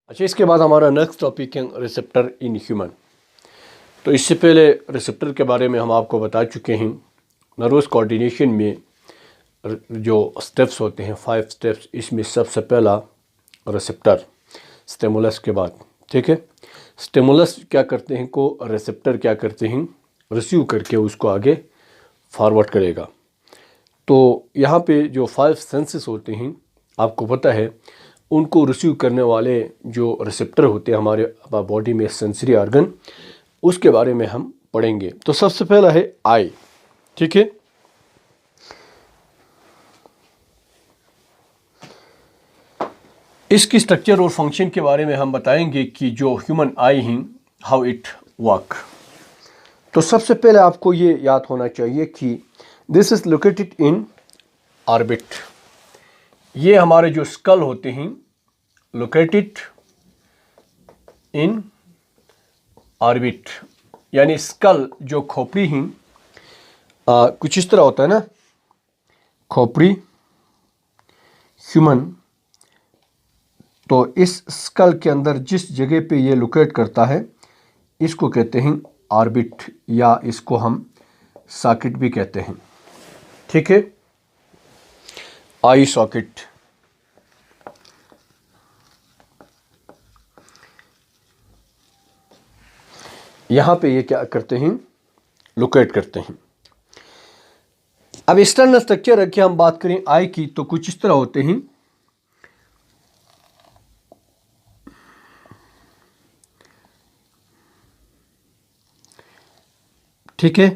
अच्छा, इसके बाद हमारा नेक्स्ट टॉपिक है रिसेप्टर इन ह्यूमन। तो इससे पहले रिसेप्टर के बारे में हम आपको बता चुके हैं। नर्वस कोऑर्डिनेशन में जो स्टेप्स होते हैं 5 स्टेप्स, इसमें सबसे पहला रिसेप्टर स्टिमुलस के बाद। ठीक है, स्टिमुलस क्या करते हैं को रिसेप्टर क्या करते हैं, रिसीव करके उसको आगे फॉरवर्ड करेगा। तो यहाँ पे जो 5 सेंसेस होते हैं आपको पता है, उनको रिसीव करने वाले जो रिसेप्टर होते हैं हमारे बॉडी में, सेंसरी ऑर्गन, उसके बारे में हम पढ़ेंगे। तो सबसे पहला है आई। ठीक है, इसकी स्ट्रक्चर और फंक्शन के बारे में हम बताएंगे कि जो ह्यूमन आई है हाउ इट वर्क। तो सबसे पहले आपको ये याद होना चाहिए कि this is located in orbit. ये हमारे जो स्कल होते हैं लोकेटेड इन ऑर्बिट, यानी स्कल जो खोपड़ी हैं, कुछ इस तरह होता है ना, खोपड़ी ह्यूमन। तो इस स्कल के अंदर जिस जगह पे ये लोकेट करता है इसको कहते हैं ऑर्बिट, या इसको हम सॉकेट भी कहते हैं। ठीक है, आई सॉकेट। यहां पे ये क्या करते हैं, लोकेट करते हैं। अब एक्सटर्नल स्ट्रक्चर की हम बात करें आई की, तो कुछ इस तरह होते हैं। ठीक है,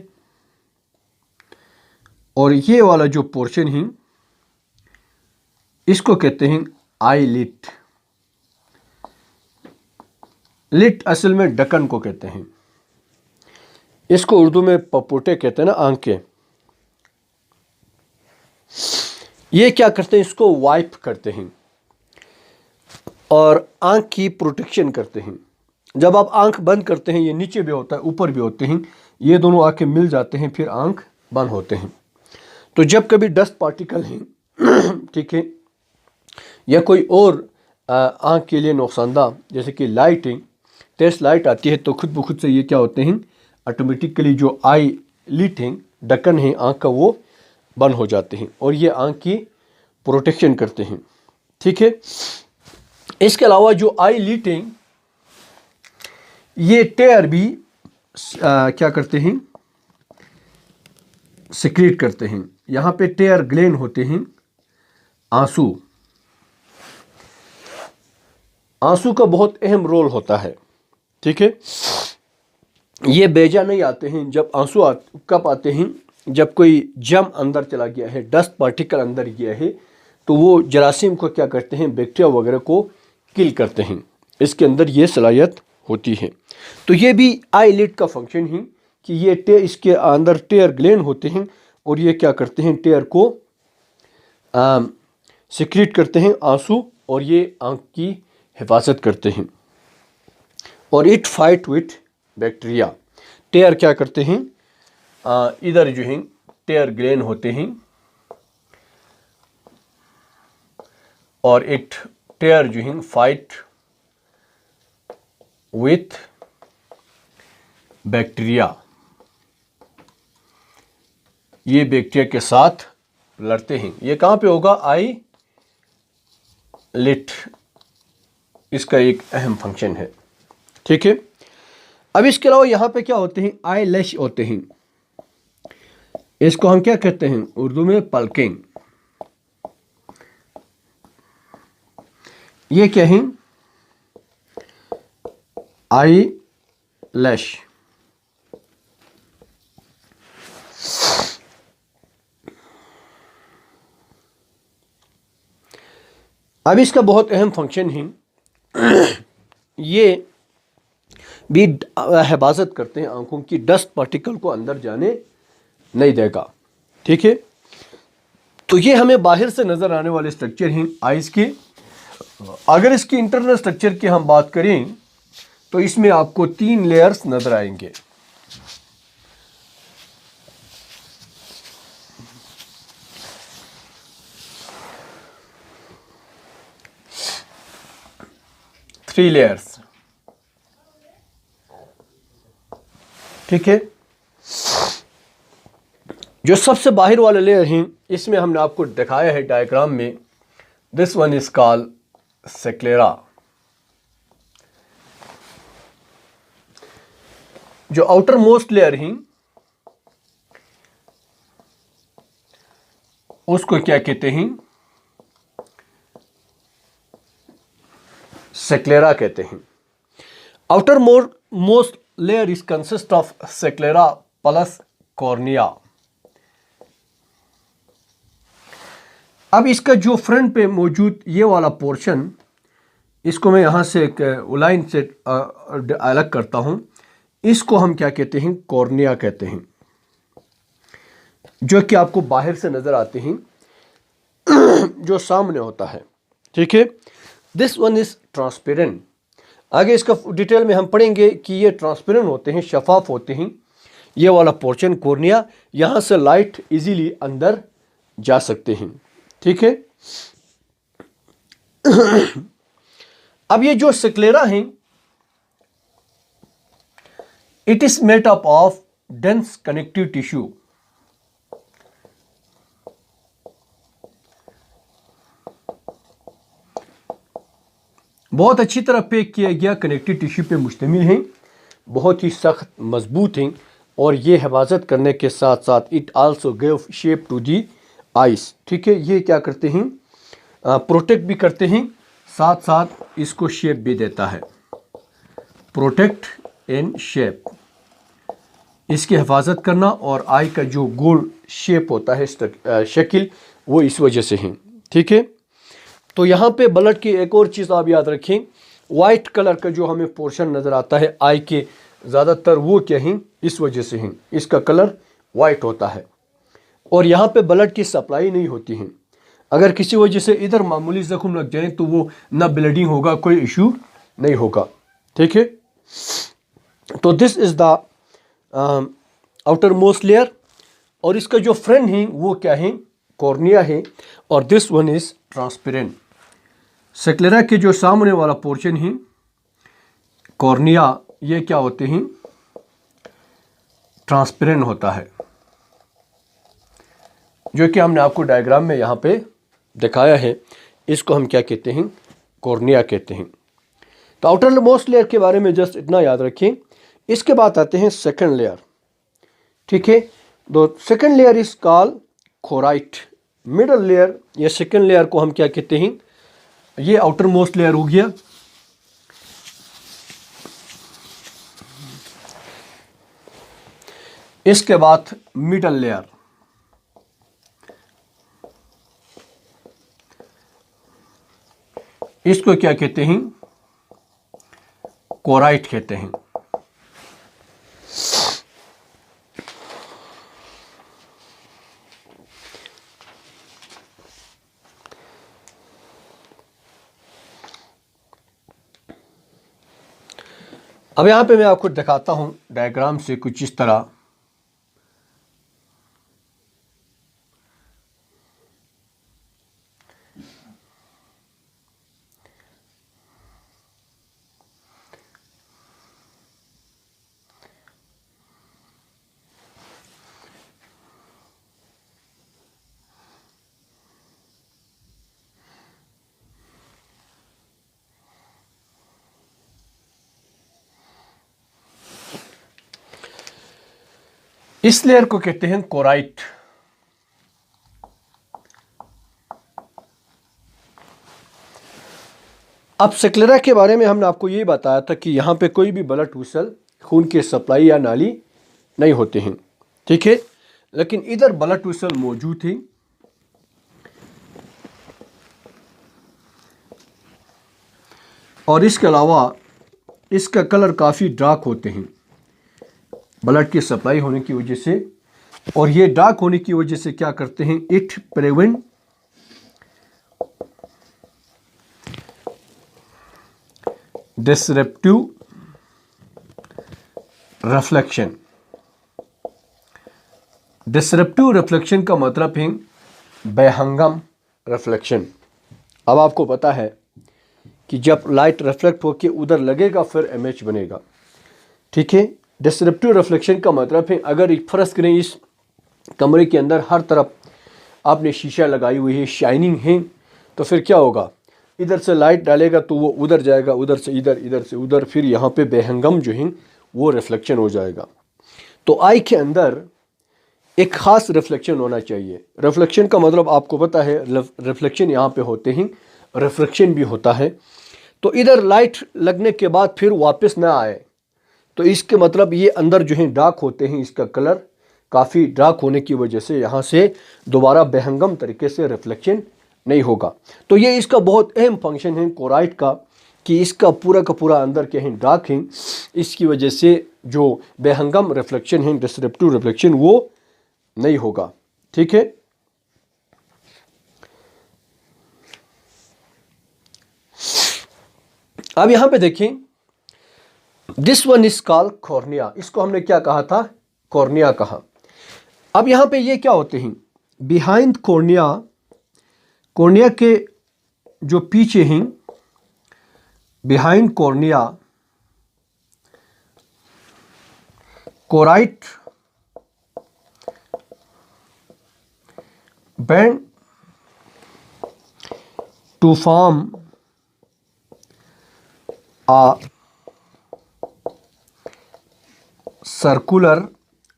और ये वाला जो पोर्शन है इसको कहते हैं आई लिट। लिट असल में ढक्कन को कहते हैं। इसको उर्दू में पपोटे कहते हैं ना, आंखें। ये क्या करते हैं, इसको वाइप करते हैं और आंख की प्रोटेक्शन करते हैं। जब आप आंख बंद करते हैं, ये नीचे भी होता है ऊपर भी होते हैं, ये दोनों आंखें मिल जाते हैं, फिर आंख बंद होते हैं। तो जब कभी डस्ट पार्टिकल हैं ठीक है, या कोई और आंख के लिए नुकसानदा जैसे कि लाइटिंग, टेस्ट लाइट आती है, तो खुद ब खुद से ये क्या होते हैं, ऑटोमेटिकली जो आई लिट है, ढक्कन है आंख का, वो बंद हो जाते हैं और ये आंख की प्रोटेक्शन करते हैं। ठीक है, इसके अलावा जो आई लिट है, ये टेयर भी क्या करते हैं, सिक्रीट करते हैं। यहां पे टेयर ग्लैंड होते हैं, आंसू। आंसू का बहुत अहम रोल होता है। ठीक है, ये बेजा नहीं आते हैं। जब आंसू कब आते हैं, जब कोई जम अंदर चला गया है, डस्ट पार्टिकल अंदर गया है, तो वो जरासीम को क्या करते हैं, बैक्टीरिया वगैरह को किल करते हैं। इसके अंदर ये सलाहियत होती है। तो ये भी आईलिड का फंक्शन है कि ये इसके अंदर टेयर ग्लैंड होते हैं और ये क्या करते हैं, टेयर को सिक्रीट करते हैं, आंसू, और ये आंख की हिफाजत करते हैं। और इट फाइट विथ बैक्टीरिया। टेयर क्या करते हैं, इधर जो हैं टेयर ग्लैंड होते हैं और इट टेयर जो हैं फाइट विथ बैक्टीरिया। ये बैक्टीरिया के साथ लड़ते हैं। ये कहाँ पे होगा, आई लिट, इसका एक अहम फंक्शन है। ठीक है, अब इसके अलावा यहाँ पे क्या होते हैं, आई लैश होते हैं। इसको हम क्या कहते हैं उर्दू में, पलकिंग। ये क्या है, आई लैश। अब इसका बहुत अहम फंक्शन है, ये भी हिफाजत करते हैं आंखों की, डस्ट पार्टिकल को अंदर जाने नहीं देगा। ठीक है, तो ये हमें बाहर से नजर आने वाले स्ट्रक्चर हैं आइज के। अगर इसकी इंटरनल स्ट्रक्चर की हम बात करें तो इसमें आपको 3 लेयर्स नजर आएंगे। 3 लेयर्स। ठीक है, जो सबसे बाहर वाले लेयर हैं इसमें हमने आपको दिखाया है डायग्राम में, दिस वन इज कॉल्ड सेक्लेरा। जो आउटर मोस्ट लेयर हैं उसको क्या कहते हैं, सेक्लेरा कहते हैं। Outer most layer is consist of sclera plus cornea. अब इसका जो फ्रंट पे मौजूद ये वाला पोर्शन, इसको मैं यहां से एक लाइन से अलग करता हूं, इसको हम क्या कहते हैं, कॉर्निया कहते हैं, जो कि आपको बाहर से नजर आते हैं, जो सामने होता है। ठीक है, दिस वन इज ट्रांसपेरेंट। आगे इसका डिटेल में हम पढ़ेंगे कि ये ट्रांसपेरेंट होते हैं, शफाफ होते हैं। ये वाला पोर्शन कॉर्निया, यहां से लाइट इजीली अंदर जा सकते हैं। ठीक है, अब ये जो सेक्लेरा हैं, it is made up of dense connective tissue. बहुत अच्छी तरह पैक किया गया कनेक्टिव टिश्यू पे मुश्तमिल हैं, बहुत ही सख्त मजबूत हैं, और ये हिफाजत करने के साथ साथ it also give shape to the ice. ठीक है, ये क्या करते हैं, प्रोटेक्ट भी करते हैं, साथ साथ इसको शेप भी देता है, प्रोटेक्ट एंड शेप। इसकी हिफाजत करना और आई का जो गोल शेप होता है, शक्ल, वो इस वजह से है। ठीक है, तो यहाँ पे ब्लड की एक और चीज़ आप याद रखें, वाइट कलर का जो हमें पोर्शन नज़र आता है आई के, ज़्यादातर वो क्या हैं, इस वजह से हैं, इसका कलर वाइट होता है, और यहाँ पे ब्लड की सप्लाई नहीं होती है। अगर किसी वजह से इधर मामूली जख्म लग जाए तो वो ना ब्लीडिंग होगा, कोई इशू नहीं होगा। ठीक है, तो this is the outer most layer, और इसका जो फ्रंट है वो क्या है, कॉर्निया है, और दिस वन इज ट्रांसपेरेंट। सेक्लेरा के जो सामने वाला पोर्शन है, कॉर्निया, ये क्या होते हैं, ट्रांसपेरेंट होता है, जो कि हमने आपको डायग्राम में यहाँ पे दिखाया है। इसको हम क्या कहते हैं, कॉर्निया कहते हैं। तो आउटर मोस्ट लेयर के बारे में जस्ट इतना याद रखें। इसके बाद आते हैं सेकंड लेयर। ठीक है, तो second layer is called choroid. Middle layer या सेकंड लेयर को हम क्या कहते हैं, ये आउटर मोस्ट लेयर हो गया। इसके बाद मिडल लेयर, इसको क्या कहते हैं, कोराइट कहते हैं। अब यहां पे मैं आपको दिखाता हूं डायग्राम से कुछ इस तरह। इस लेयर को कहते हैं कोराइट। अब सेक्लेरा के बारे में हमने आपको ये बताया था कि यहाँ पे कोई भी ब्लड वेसल, खून की सप्लाई या नाली नहीं होते हैं। ठीक है, लेकिन इधर ब्लड वेसल मौजूद है, और इसके अलावा इसका कलर काफ़ी डार्क होते हैं ब्लड की सप्लाई होने की वजह से। और ये डार्क होने की वजह से क्या करते हैं, it prevent disruptive reflection. Disruptive reflection का मतलब है बेहंगम रिफ्लेक्शन। अब आपको पता है कि जब लाइट रिफ्लेक्ट होकर उधर लगेगा फिर इमेज बनेगा। ठीक है, डिसरप्टिव रिफ्लेक्शन का मतलब है अगर फर्ज करें इस कमरे के अंदर हर तरफ आपने शीशा लगाई हुई है, शाइनिंग है, तो फिर क्या होगा, इधर से लाइट डालेगा तो वो उधर जाएगा, उधर से इधर, इधर से उधर, फिर यहाँ पे बेहंगम जो है वो रिफ्लेक्शन हो जाएगा। तो आई के अंदर एक ख़ास रिफ्लेक्शन होना चाहिए। रिफ्लेक्शन का मतलब आपको पता है, रिफ्लेक्शन यहाँ पे होते हैं, रिफ्रैक्शन भी होता है। तो इधर लाइट लगने के बाद फिर वापस ना आए, तो इसके मतलब ये अंदर जो है डार्क होते हैं, इसका कलर काफ़ी डार्क होने की वजह से यहाँ से दोबारा बेहंगम तरीके से रिफ्लेक्शन नहीं होगा। तो ये इसका बहुत अहम फंक्शन है कोराइट का, कि इसका पूरा का पूरा अंदर के हैं डार्क हैं, इसकी वजह से जो बेहंगम रिफ्लेक्शन है, डिसरप्टिव रिफ्लेक्शन, वो नहीं होगा। ठीक है, अब यहां पे देखें, this one is called cornea. इसको हमने क्या कहा था, कॉर्निया कहा। अब यहां पे ये क्या होते हैं, बिहाइंड कॉर्निया, कॉर्निया के जो पीछे हैं, behind cornea choroid bend to form a circular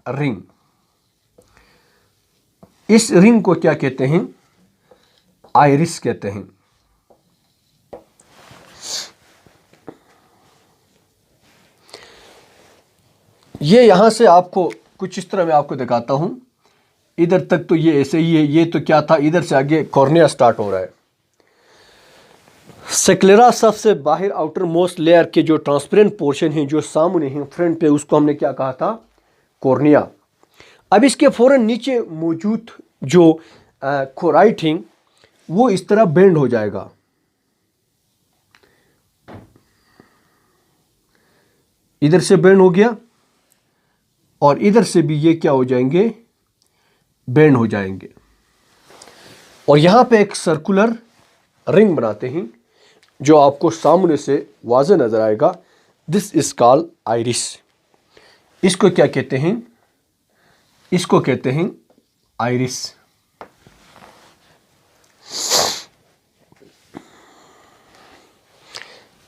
ring। इस रिंग को क्या कहते हैं, आइरिस कहते हैं। ये यहां से आपको कुछ इस तरह मैं आपको दिखाता हूं, इधर तक तो ये ऐसे ही है, ये तो क्या था, इधर से आगे कॉर्निया स्टार्ट हो रहा है। सेक्लेरा सबसे बाहर आउटर मोस्ट लेयर के जो ट्रांसपेरेंट पोर्शन है, जो सामने है फ्रंट पे, उसको हमने क्या कहा था, कॉर्निया। अब इसके फौरन नीचे मौजूद जो कोराइट है वो इस तरह बेंड हो जाएगा, इधर से बेंड हो गया और इधर से भी ये क्या हो जाएंगे, बेंड हो जाएंगे, और यहां पे एक सर्कुलर रिंग बनाते हैं जो आपको सामने से वाज़े नजर आएगा। This is called iris. इसको क्या कहते हैं, इसको कहते हैं आइरिस।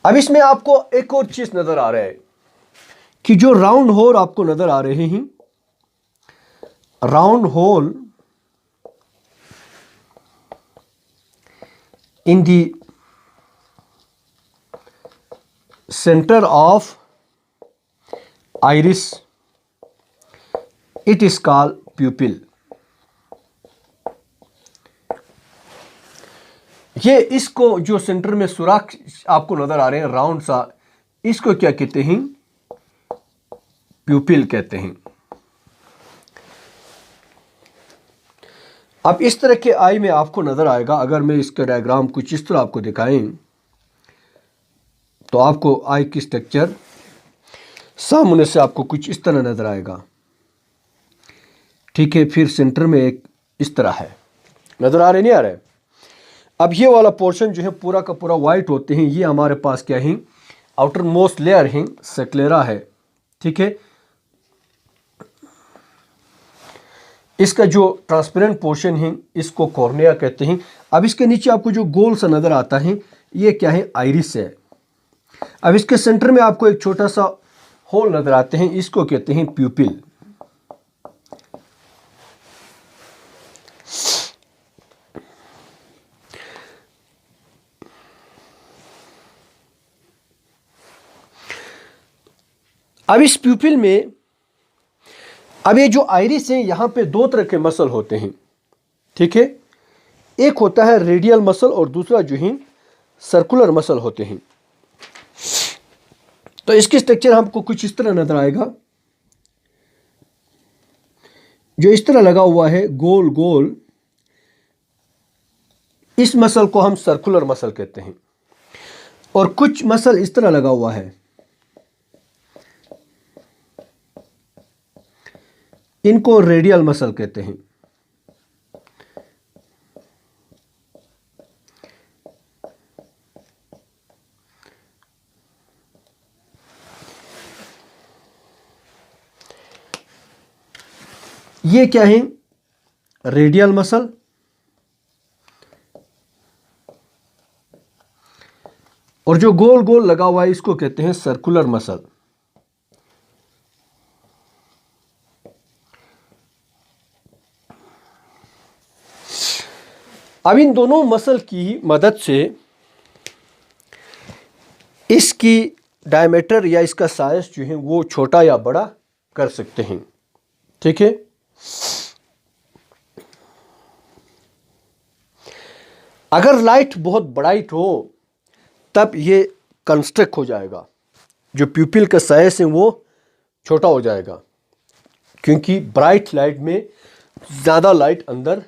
अब इसमें आपको एक और चीज नजर आ रहा है कि जो राउंड होल आपको नजर आ रहे हैं, round whole in the center of iris, it is called pupil। ये इसको जो सेंटर में सुराख आपको नजर आ रहे हैं राउंड सा, इसको क्या कहते हैं, प्यूपिल कहते हैं। अब इस तरह के आई में आपको नजर आएगा, अगर मैं इसका डायग्राम कुछ इस तरह आपको दिखाएं तो आपको आई की स्ट्रक्चर सामने से आपको कुछ इस तरह नजर आएगा। ठीक है, फिर सेंटर में एक इस तरह है, नजर आ रहे नहीं आ रहे। अब ये वाला पोर्शन जो है पूरा का पूरा वाइट होते हैं, ये हमारे पास क्या है, आउटर मोस्ट लेयर है, सेक्लेरा है। ठीक है, इसका जो ट्रांसपेरेंट पोर्शन है इसको कॉर्निया कहते हैं। अब इसके नीचे आपको जो गोल सा नजर आता है ये क्या है, आइरिस है। अब इसके सेंटर में आपको एक छोटा सा होल नजर आते हैं, इसको कहते हैं प्यूपिल। अब इस प्यूपिल में, अब ये जो आइरिस है यहां पे दो तरह के मसल होते हैं। ठीक है, एक होता है रेडियल मसल और दूसरा जो है सर्कुलर मसल होते हैं। तो इसकी स्ट्रक्चर हमको कुछ इस तरह नजर आएगा, जो इस तरह लगा हुआ है गोल गोल, इस मसल को हम सर्कुलर मसल कहते हैं। और कुछ मसल इस तरह लगा हुआ है, इनको रेडियल मसल कहते हैं। ये क्या है? रेडियल मसल, और जो गोल गोल लगा हुआ है इसको कहते हैं सर्कुलर मसल। अब इन दोनों मसल की मदद से इसकी डायमीटर या इसका साइज जो है वो छोटा या बड़ा कर सकते हैं। ठीक है। अगर लाइट बहुत ब्राइट हो तब ये कंस्ट्रक्ट हो जाएगा, जो प्यूपिल का साइज है वो छोटा हो जाएगा, क्योंकि ब्राइट लाइट में ज़्यादा लाइट अंदर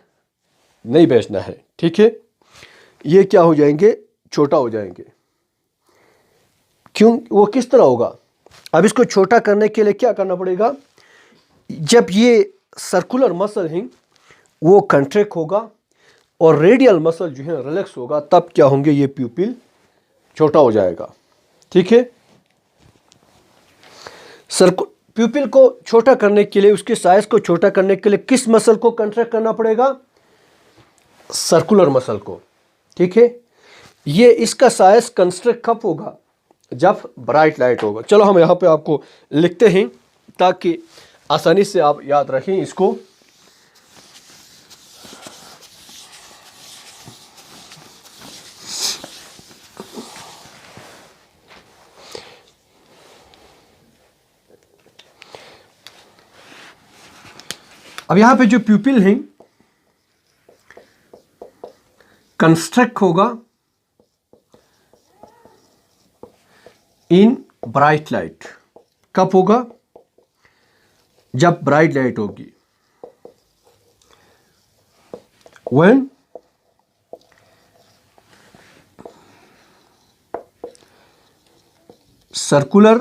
नहीं भेजना है। ठीक है। ये क्या हो जाएंगे? छोटा हो जाएंगे। क्यों? वो किस तरह होगा? अब इसको छोटा करने के लिए क्या करना पड़ेगा? जब ये सर्कुलर मसल है वो कंट्रैक्ट होगा और रेडियल मसल जो है रिलैक्स होगा, तब क्या होंगे? ये प्यूपिल छोटा हो जाएगा। ठीक है। प्यूपिल को छोटा करने के लिए, उसके साइज को छोटा करने के लिए किस मसल को कंट्रैक्ट करना पड़ेगा? सर्कुलर मसल को। ठीक है। ये इसका साइज कंस्ट्रक्ट कब होगा? जब ब्राइट लाइट होगा। चलो हम यहाँ पे आपको लिखते हैं ताकि आसानी से आप याद रखें इसको। अब यहाँ पे जो प्यूपिल है कंस्ट्रक्ट होगा इन ब्राइट लाइट। कब होगा? जब ब्राइट लाइट होगी। when circular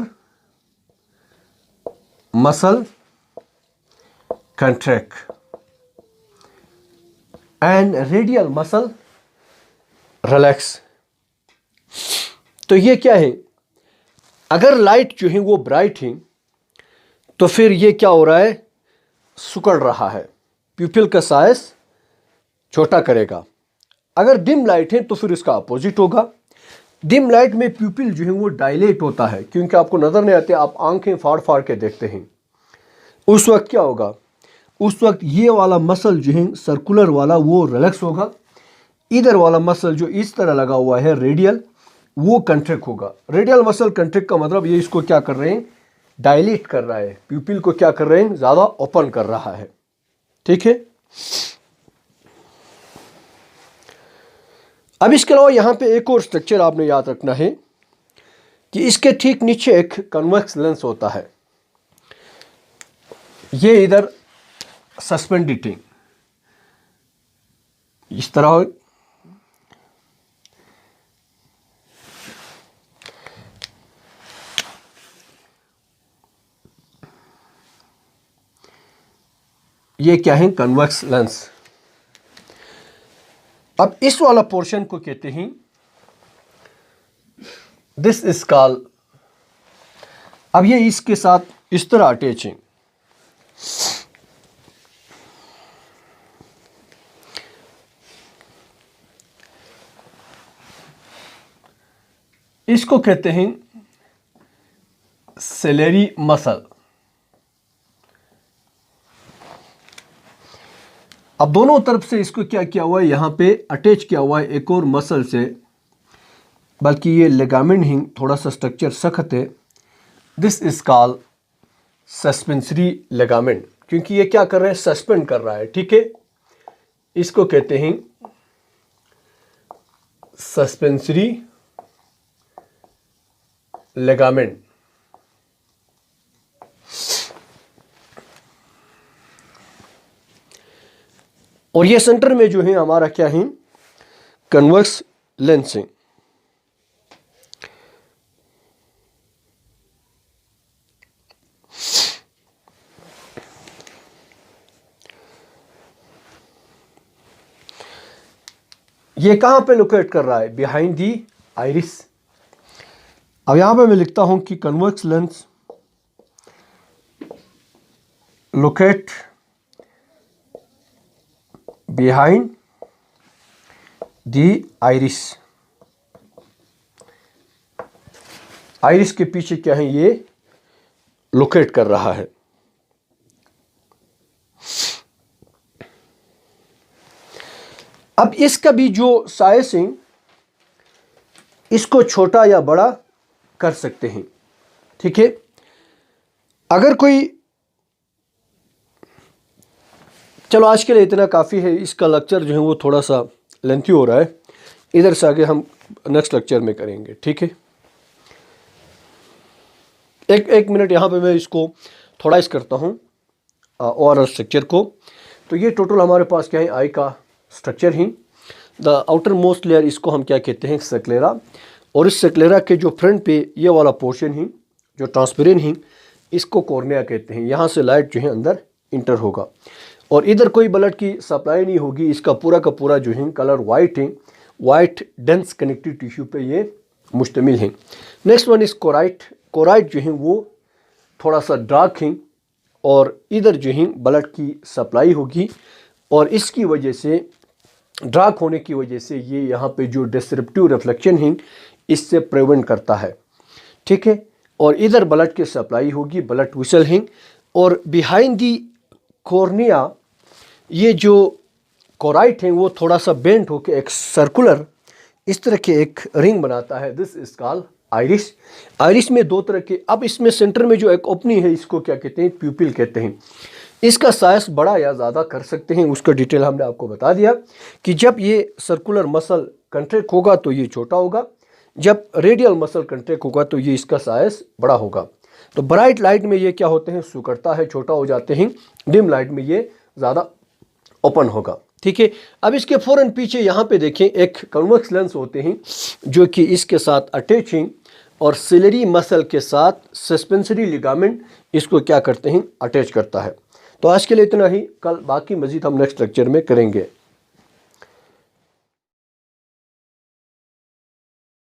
muscle contract and radial muscle relax। तो ये क्या है? अगर लाइट जो है वो ब्राइट है तो फिर ये क्या हो रहा है? सिकुड़ रहा है, प्यूपिल का साइज छोटा करेगा। अगर डिम लाइट है तो फिर इसका अपोजिट होगा। डिम लाइट में प्यूपिल जो है वो डायलेट होता है, क्योंकि आपको नजर नहीं आते, आप आंखें फाड़ फाड़ के देखते हैं। उस वक्त क्या होगा? उस वक्त ये वाला मसल जो है सर्कुलर वाला वो रिलैक्स होगा। इधर वाला मसल जो इस तरह लगा हुआ है रेडियल, वो कंट्रैक्ट होगा। रेडियल मसल कंट्रैक्ट का मतलब ये इसको क्या कर रहे हैं? डायलेट कर रहा है। प्यूपिल को क्या कर रहे हैं? ज़्यादा ओपन कर रहा है। ठीक है। अब इसके अलावा यहाँ पे एक और स्ट्रक्चर आपने याद रखना है कि इसके ठीक नीचे एक कन्वेक्स लेंस होता है। ये इधर सस्पेंडेड है, इस तरह। ये क्या है? Convex lens. अब इस वाला पोर्शन को कहते हैं, दिस इज कॉल्ड, अब ये इसके साथ इस तरह अटैच है। इसको कहते हैं सेलेरी मसल। अब दोनों तरफ से इसको क्या किया हुआ है? यहाँ पे अटैच किया हुआ है एक और मसल से, बल्कि ये लिगामेंट ही थोड़ा सा स्ट्रक्चर सख्त है। This is called suspensory ligament, क्योंकि ये क्या कर रहे हैं? सस्पेंड कर रहा है। ठीक है। इसको कहते हैं सस्पेंसरी लिगामेंट। और ये सेंटर में जो है हमारा क्या है? कन्वेक्स लेंस है। ये कहां पे लोकेट कर रहा है? Behind the iris. अब यहां पे मैं लिखता हूं कि convex lens locate behind the iris. Iris के पीछे क्या है, ये लोकेट कर रहा है। अब इसका भी जो साइज है इसको छोटा या बड़ा कर सकते हैं। ठीक है, अगर कोई, चलो आज के लिए इतना काफ़ी है। इसका लेक्चर जो है वो थोड़ा सा लेंथी हो रहा है, इधर से आगे हम नेक्स्ट लेक्चर में करेंगे। ठीक है, एक मिनट यहाँ पे मैं इसको थोड़ा इस करता हूँ और स्ट्रक्चर को। तो ये टोटल हमारे पास क्या है, आई का structure he. The outer most layer, इसको हम क्या कहते हैं, सक्लेरा। और इस सक्लेरा के जो फ्रंट पे ये वाला पोर्शन ही जो ट्रांसपेरेंट ही, इसको कॉर्निया कहते हैं। यहाँ से लाइट जो है अंदर इंटर होगा और इधर कोई ब्लड की सप्लाई नहीं होगी। इसका पूरा का पूरा जो है कलर वाइट है, वाइट डेंस कनेक्टिव टिश्यू पे ये मुश्तमिल है। Next one is choroid. Choroid जो है वो थोड़ा सा डार्क है और इधर जो है ब्लड की सप्लाई होगी और इसकी वजह से, डार्क होने की वजह से ये यहाँ पे जो डिसरप्टिव रिफ्लेक्शन है इससे प्रिवेंट करता है। ठीक है, और इधर ब्लड की सप्लाई होगी, ब्लड विसल है। और बिहाइंड दी कॉर्निया ये जो कोराइट है वो थोड़ा सा बेंट होकर एक सर्कुलर इस तरह के एक रिंग बनाता है। This is called iris. Iris में दो तरह के, अब इसमें सेंटर में जो एक ओपनिंग है इसको क्या कहते हैं, प्यूपिल कहते हैं। इसका साइज बड़ा या ज़्यादा कर सकते हैं, उसका डिटेल हमने आपको बता दिया कि जब ये सर्कुलर मसल कंट्रैक्ट होगा तो ये छोटा होगा, जब रेडियल मसल कंट्रैक्ट होगा तो ये इसका साइज बड़ा होगा। तो ब्राइट लाइट में ये क्या होते हैं, सिकुड़ता है, छोटा हो जाते हैं। डिम लाइट में ये ज़्यादा ओपन होगा। ठीक है, अब इसके फ़ौरन पीछे यहाँ पे देखें एक कन्वेक्स लेंस होते हैं जो कि इसके साथ अटैच हैं और सिलरी मसल के साथ सस्पेंसरी लिगामेंट इसको क्या करते हैं, अटैच करता है। तो आज के लिए इतना ही, कल बाकी मज़ीद हम नेक्स्ट लेक्चर में करेंगे।